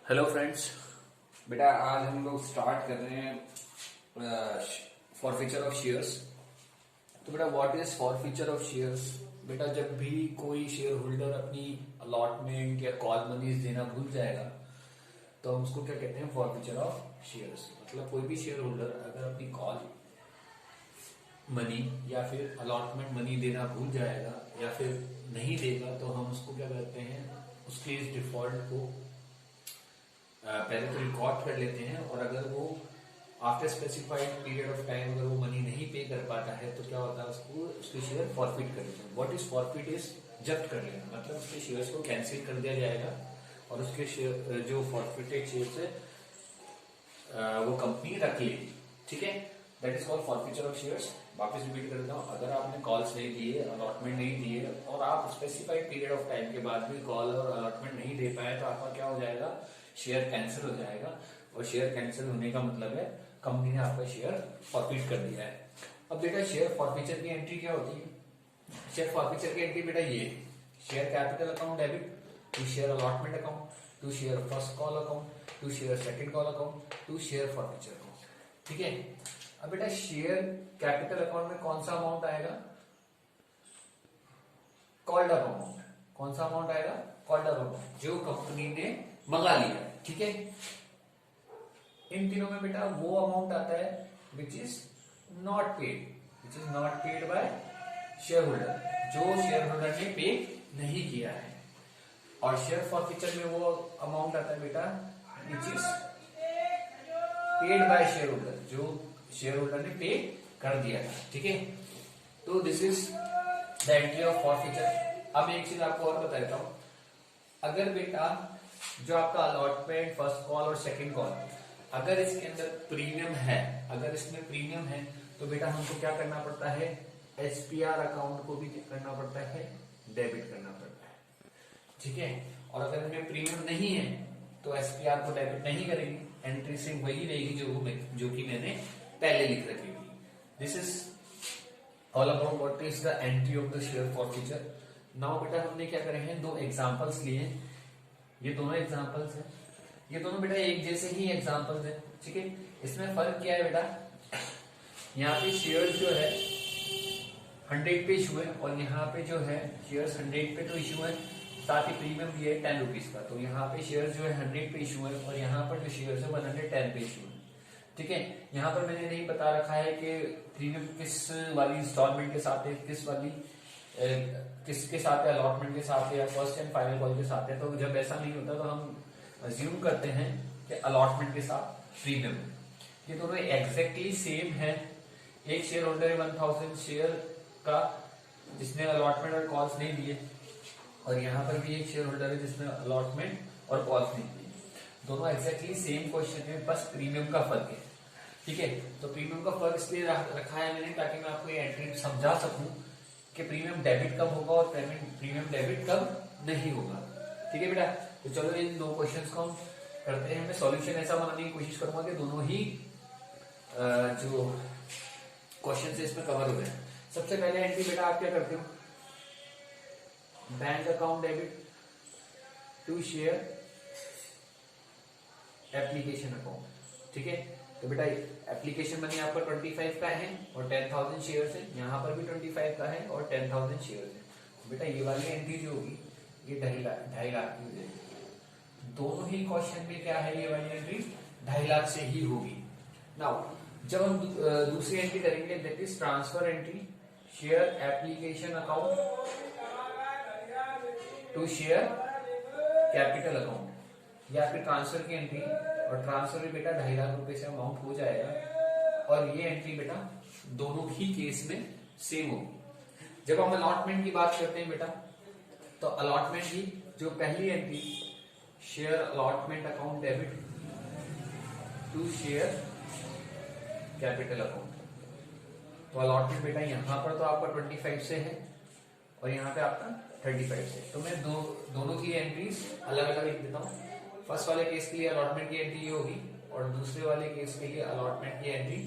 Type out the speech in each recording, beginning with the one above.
Hello friends. बेटा आज हम लोग स्टार्ट कर रहे हैं फॉरफीचर ऑफ शेयर्स। तो बेटा what is forfeiture of shares? बेटा जब भी कोई शेयर होल्डर अपनी अलॉटमेंट या कॉल मनीज देना भूल जाएगा तो हम उसको क्या कहते हैं? Forfeiture of shares. मतलब कोई भी शेयर होल्डर अगर अपनी कॉल मनी या फिर अलॉटमेंट मनी देना भूल जाएगा या फिर नहीं देगा तो हम उसको क्या करते हैं, उसके इस डिफॉल्ट को पहले तो रिकॉर्ड कर लेते हैं, और अगर वो after specified period of time अगर वो मनी नहीं पे कर पाता है तो क्या होता है, उसको उसके शेयर फॉरफिट कर देते हैं। What is forfeit? इज जब्त कर लेना, मतलब उसके शेयर्स को कैंसिल कर दिया जाएगा और उसके शेयर जो फॉरफिटेड शेयर्स है वो कंपनी रख लेगी। ठीक है, that is called forfeiture of shares. वापस रिपीट कर देता हूँ, अगर आपने कॉल्स नहीं दिए, अलॉटमेंट नहीं दिए और आप स्पेसिफाइड पीरियड ऑफ टाइम के बाद भी कॉल और अलॉटमेंट नहीं दे पाए तो आपका क्या हो जाएगा? शेयर कैंसिल हो जाएगा। और शेयर कैंसिल होने का मतलब है कंपनी ने आपका शेयर फॉरफिट कर दिया है। अब बेटा शेयर फॉरफीचर की एंट्री क्या होती है? शेयर फॉरफीचर की एंट्री बेटा ये है, share capital account debit to share allotment account to share first call account to share second call account to share forfeiture account. ठीक है, अब बेटा शेयर कैपिटल अकाउंट में कौन सा अमाउंट आएगा? Called up amount. कौन सा अमाउंट आएगा? कॉल्ड अप अमाउंट, जो कंपनी ने मंगा लिया। ठीक है, इन तीनों में बेटा वो अमाउंट आता है which is not paid by share holder, जो शेयर होल्डर ने पे नहीं किया है। और शेयर फॉरफीचर में वो अमाउंट आता है बेटा which is paid by share holder, जो शेयर होल्डर ने पे कर दिया था। ठीक है, तो this is the entry of forfeiture. अब एक चीज आपको और बता देता हूं, अगर बेटा जो आपका अलॉटमेंट फर्स्ट कॉल और सेकंड कॉल अगर इसके अंदर प्रीमियम है, अगर इसमें प्रीमियम है तो बेटा हमको क्या करना पड़ता है? एसपीआर अकाउंट को भी करना पड़ता है, डेबिट करना पड़ता है। ठीक है, और अगर इनमें प्रीमियम नहीं है तो एसपीआर को डेबिट नहीं करेंगे, एंट्री सिर्फ वही रहेगी जो कि मैंने पहले लिख रखी थी। This is all about what is the entry of the share forfeiture. Now बेटा हमने क्या करे हैं, दो एग्जांपल्स लिए हैं। ये दोनों एग्जांपल्स हैं, ये दोनों बेटा एक जैसे ही एग्जांपल्स हैं। ठीक है, इसमें फर्क क्या है बेटा? यहाँ पे शेयर जो है 100 पे इशू है और यहाँ पे जो है शेयर्स 100 पे तो इशू है, साथ ही प्रीमियम भी है 10 रुपीज का। तो यहाँ पे शेयर जो है 100 पे इशू है और यहाँ पर जो शेयर है 110 पे इशू है। ठीक है, यहाँ पर मैंने नहीं बता रखा है कि प्रीमियम किस वाली इंस्टॉलमेंट के साथ है, किसके साथ है, अलॉटमेंट के साथ है या फर्स्ट एंड फाइनल कॉल के साथ है। तो जब ऐसा नहीं होता तो हम अज्यूम करते हैं कि अलॉटमेंट के साथ प्रीमियम। ये दोनों एग्जैक्टली सेम है। एक शेयर होल्डर है 1000 शेयर का जिसने अलॉटमेंट और कॉल्स नहीं दिए, और यहाँ पर भी एक शेयर होल्डर है जिसने अलॉटमेंट और कॉल्स नहीं दिए। दोनों एग्जैक्टली सेम क्वेश्चन में, बस प्रीमियम का फर्क है। ठीक है, तो प्रीमियम का फर्क इसलिए रखा है मैंने ताकि मैं आपको ये एंट्री समझा सकूं कि प्रीमियम डेबिट कब होगा और प्रीमियम डेबिट कब नहीं होगा। ठीक है बेटा, तो चलो इन दो क्वेश्चंस को हम करते हैं। मैं सॉल्यूशन ऐसा बनाने की कोशिश करूंगा कि दोनों ही जो क्वेश्चन है इसमें कवर हो जाए। सबसे पहले एंट्री बेटा आप क्या करते हो? Bank account debit to share application account. ठीक है, तो बेटा एप्लीकेशन मनी आपका 25 का है और 10,000 शेयर्स है, यहाँ पर भी 25 का है और 10,000 शेयर्स है। तो बेटा ये वाली एंट्री जो होगी ये 2.5 लाख की हो जाएगी। दोनों ही क्वेश्चन में क्या है, ये वाली एंट्री 2.5 लाख से ही होगी। नाउ जब हम दूसरी एंट्री करेंगे, that is transfer entry, share application account to share capital account, या फिर ट्रांसफर की एंट्री, और ट्रांसफर में बेटा 2.5 लाख रुपए से अमाउंट हो जाएगा। और ये एंट्री बेटा दोनों ही केस में सेम होगी। जब हम अलॉटमेंट की बात करते हैं बेटा, तो अलॉटमेंट की जो पहली entry, share allotment account debit to share capital account, तो अलॉटमेंट बेटा यहाँ पर तो आपका 25 से है और यहाँ पे आपका 35 से। तो मैं दोनों की एंट्रीज अलग अलग लिख देता हूँ। फर्स्ट वाले केस के लिए अलॉटमेंट की एंट्री ये होगी और दूसरे वाले केस के लिए अलॉटमेंट की एंट्री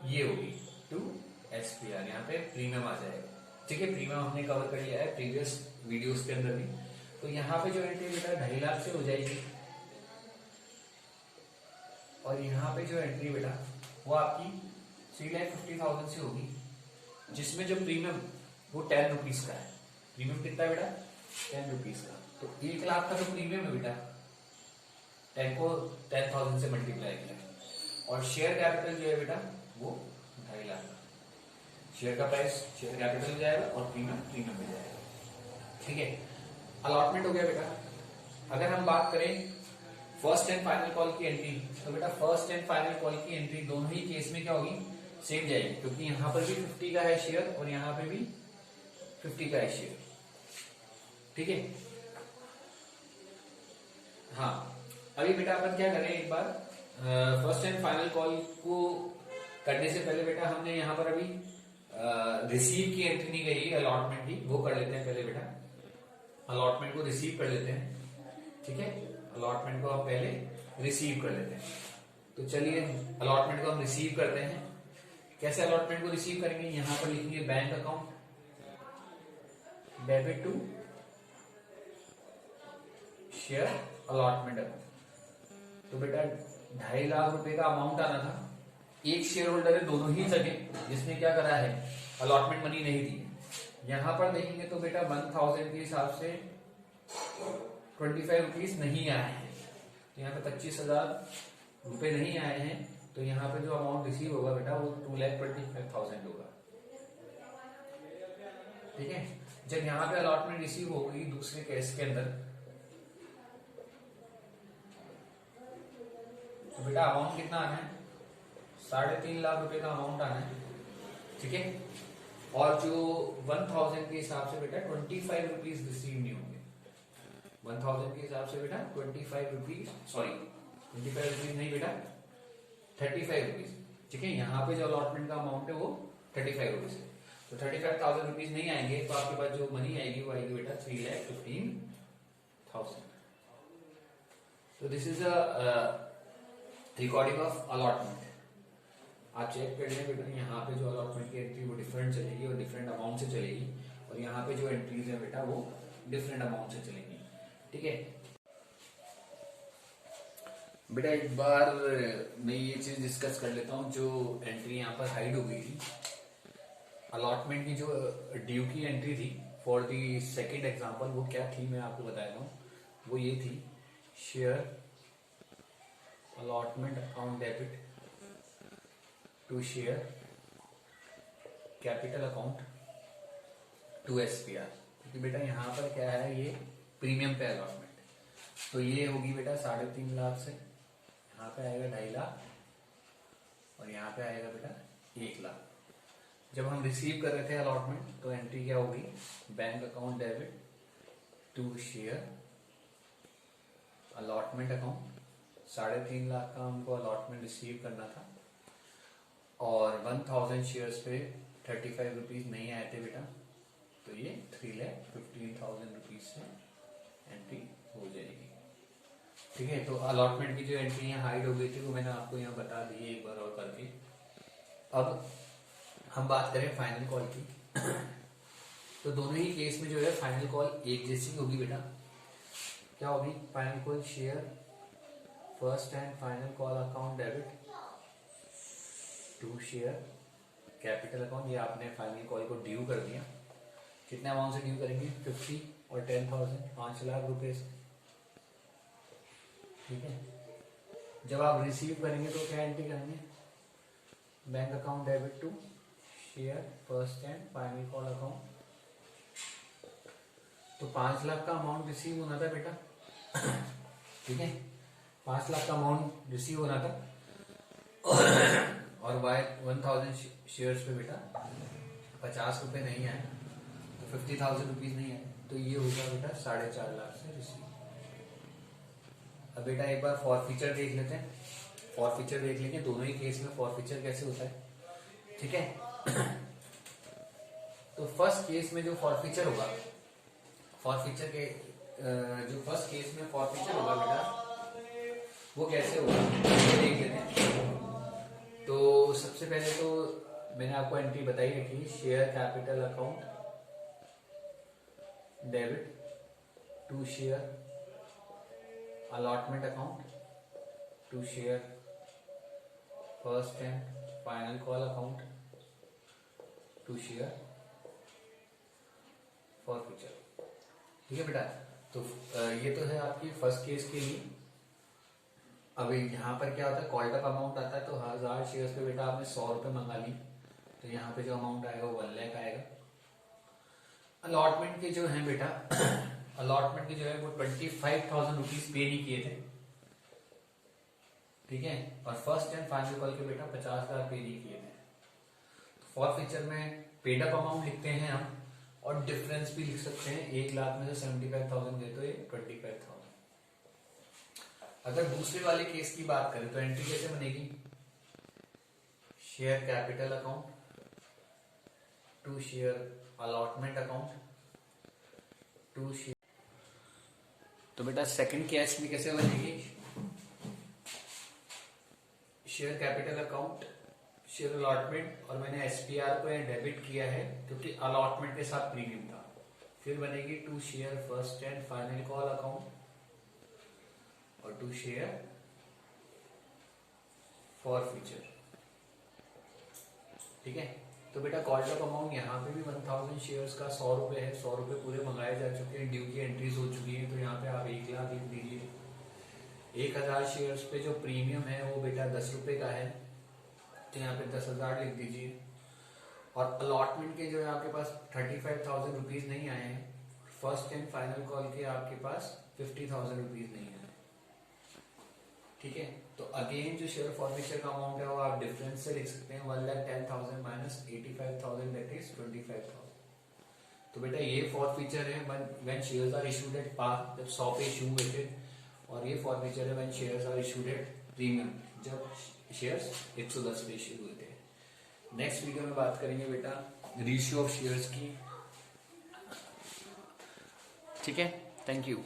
ये होगी टू एसपीआर, यहाँ पे प्रीमियम आ जाएगा। ठीक है, प्रीमियम हमने कवर कर लिया है प्रीवियस वीडियोस के अंदर भी। तो यहाँ पे जो एंट्री बेटा 2.5 लाख से हो जाएगी, और यहाँ पे जो एंट्री बेटा वो आपकी 3,50,000 से होगी, जिसमें जो प्रीमियम वो 10 रुपीज का है। प्रीमियम कितना है बेटा? 10 रुपीज का। तो 1 लाख का तो प्रीमियम है बेटा, 10 को 10,000 से मल्टीप्लाई किया, और शेयर कैपिटल जो है बेटा वो 2.5 लाख का। शेयर का प्राइस शेयर कैपिटल में जाएगा और प्रीमियम प्रीमियम में जाएगा। ठीक है, अलॉटमेंट हो गया बेटा। अगर हम बात करें फर्स्ट एंड फाइनल कॉल की एंट्री, तो बेटा फर्स्ट एंड फाइनल कॉल की एंट्री दोनों ही केस में क्या होगी? सेम जाएगी, क्योंकि यहाँ पर भी 50 का है शेयर और यहाँ पे भी 50 का है शेयर। ठीक है, हाँ अभी बेटा अपन क्या करें, एक बार फर्स्ट एंड फाइनल कॉल को करने से पहले बेटा हमने यहाँ पर अभी रिसीव की एंट्री नहीं गई, अलॉटमेंट की, वो कर लेते हैं पहले बेटा। अलॉटमेंट को रिसीव कर लेते हैं। ठीक है, अलॉटमेंट को हम पहले रिसीव कर लेते हैं। तो चलिए अलॉटमेंट को हम रिसीव करते हैं। कैसे अलॉटमेंट को रिसीव करेंगे? यहां पर लिखेंगे bank account debit to share allotment account. तो बेटा 2.5 लाख रुपए का अमाउंट आना था। एक शेयर होल्डर है दोनों ही जगह जिसने क्या करा है? अलॉटमेंट मनी नहीं दी। यहां पर देखेंगे तो बेटा 1000 के हिसाब से 25 रुपीज नहीं आए हैं, तो यहाँ पे 25,000 रुपए नहीं आए हैं। तो यहाँ पे जो अमाउंट रिसीव होगा बेटा वो 2,25,000 होगा। ठीक है, जब यहाँ पे अलॉटमेंट रिसीव होगी दूसरे केस के अंदर, तो बेटा अमाउंट कितना आना है? 3.5 लाख रुपए का अमाउंट आना है। ठीक है, और जो 1000 के हिसाब से बेटा 25 रुपीज रिसीव नहीं होंगे। 1000 के हिसाब से बेटा 25 रुपीज, सॉरी 25 रुपीज नहीं बेटा 35 रुपीज। ठीक है, यहाँ पे जो अलॉटमेंट का अमाउंट है वो 35 रुपीज है। तो 35,000 रुपीज नहीं आएंगे, तो आपके पास जो मनी आएगी वो आएगी बेटा 3,15,000। तो this is a recording of allotment. आप चेक कर लें बेटा, यहाँ पे जो अलॉटमेंट की एंट्री वो डिफरेंट चलेगी और डिफरेंट अमाउंट से चलेगी, और यहाँ पे जो एंट्रीज है बेटा वो डिफरेंट अमाउंट से चलेगी। ठीक है बेटा, एक बार मैं ये चीज डिस्कस कर लेता हूँ। जो एंट्री यहाँ पर हाइड हो गई थी, अलॉटमेंट की जो ड्यू की एंट्री थी फॉर दी सेकंड एग्जांपल, वो क्या थी मैं आपको बताता हूँ। वो ये थी, share allotment account debit to share capital account to SPR। क्योंकि बेटा यहाँ पर क्या है, ये प्रीमियम पे अलॉटमेंट, तो ये होगी बेटा 3.5 लाख से, यहाँ पे आएगा 2.5 लाख, और यहाँ पे आएगा बेटा 1 लाख। जब हम रिसीव कर रहे थे अलॉटमेंट, तो एंट्री क्या होगी? Bank account debit to share allotment account. 3.5 lakh का हमको अलॉटमेंट रिसीव करना था, और 1000 शेयर्स पे 35 रुपीज नहीं आए थे बेटा, तो ये 3,15,000 रुपीज से एंट्री हो जाएगी। ठीक है, तो अलॉटमेंट की जो एंट्री यहाँ हाइड हो गई थी वो मैंने आपको यहाँ बता दी एक बार और करके। अब हम बात करें फाइनल कॉल की। तो दोनों ही केस में जो है फाइनल कॉल एक जैसी होगी बेटा। क्या होगी final call? Share first and final call account debit to share capital account. ये आपने फाइनल कॉल को ड्यू कर दिया। कितने अमाउंट से ड्यू करेंगे? 50 और 10,000, 5 लाख रुपए से। ठीक है, जब आप रिसीव करेंगे तो क्या एंट्री करेंगे? Bank account debit to share first and final call account. तो 5 लाख का अमाउंट रिसीव होना था बेटा। ठीक है, 5 लाख का अमाउंट रिसीव होना था, और बाय 1000 शेयर्स पे बेटा 50 रुपए नहीं आए, तो 50,000 रुपीज नहीं आए, तो ये होगा बेटा 4.5 लाख से रिसीव। अब बेटा एक बार फॉरफीचर देख लेते हैं। फॉरफीचर देख लेंगे, दोनों ही केस में फॉरफीचर कैसे होता है। ठीक है, तो फर्स्ट केस में जो फॉरफीचर होगा, फॉरफीचर के जो फर्स्ट केस में फॉरफीचर होगा बेटा वो कैसे होगा देख लेते हैं। तो सबसे पहले तो मैंने आपको एंट्री बताई रखी, share capital account debit to share allotment account, to share first and final call account, to share for future. ठीक है बेटा, तो ये तो है आपकी फर्स्ट केस के लिए। अभी यहाँ पर क्या होता है, कॉल्ड अप अमाउंट आता है, तो 1000 शेयर्स पे बेटा आपने 100 रुपए मंगा ली, तो यहाँ पे जो अमाउंट आएगा वो 1 लाख आएगा। अलॉटमेंट के जो है बेटा अलॉटमेंट के जो है वो 25,000 रुपीज पे नहीं किए थे, ठीक है, और फर्स्ट एंड फाइनल कॉल के बेटा 50,000 पे नहीं किए थे। तो फॉर फ्यूचर में पेड अप अमाउंट लिखते हैं हम, और डिफरेंस भी लिख सकते हैं। 1 लाख में से 75,000 गए तो ये 25,000। अगर दूसरे वाले केस की बात करें तो एंट्री कैसे बनेगी, share capital account to share allotment account to share. तो बेटा सेकंड केस में कैसे बनेगी, share capital account share allotment, और मैंने एसपीआर को डेबिट किया है क्योंकि अलॉटमेंट के साथ प्रीमियम था। फिर बनेगी to share first and final call account और टू शेयर फॉर फ्यूचर। ठीक है, तो बेटा कॉल्ड अप अमाउंट यहाँ पे भी 1000 शेयर्स का 100 रुपए है, 100 रुपए पूरे मंगाए जा चुके हैं, ड्यू की एंट्रीज हो चुकी है, तो यहाँ पे आप 1 लाख लिख दीजिए। 1000 शेयर्स पे जो प्रीमियम है वो बेटा 10 रुपए का है, तो यहाँ पे 10,000 लिख दीजिए। और अलॉटमेंट के जो है आपके पास 35,000 रुपीज नहीं आए हैं, फर्स्ट एंड फाइनल कॉल के आपके पास 50,000 रुपीज नहीं आए। ठीक है, तो अगेन जो शेयर फॉरफिचर का अमाउंट है वो आप डिफरेंस से लिख सकते हैं, 1,10,000 माइनस 85,000 दैट इज 25,000। तो बेटा ये फॉरफिचर है when shares are issued at par, जब 100 पे इशू हुए थे, और ये फॉरफिचर है when shares are issued at premium, जब शेयर्स 110 पे इशू हुए थे। नेक्स्ट वीडियो में बात करेंगे बेटा रेशियो ऑफ शेयर्स की। ठीक है, थैंक यू।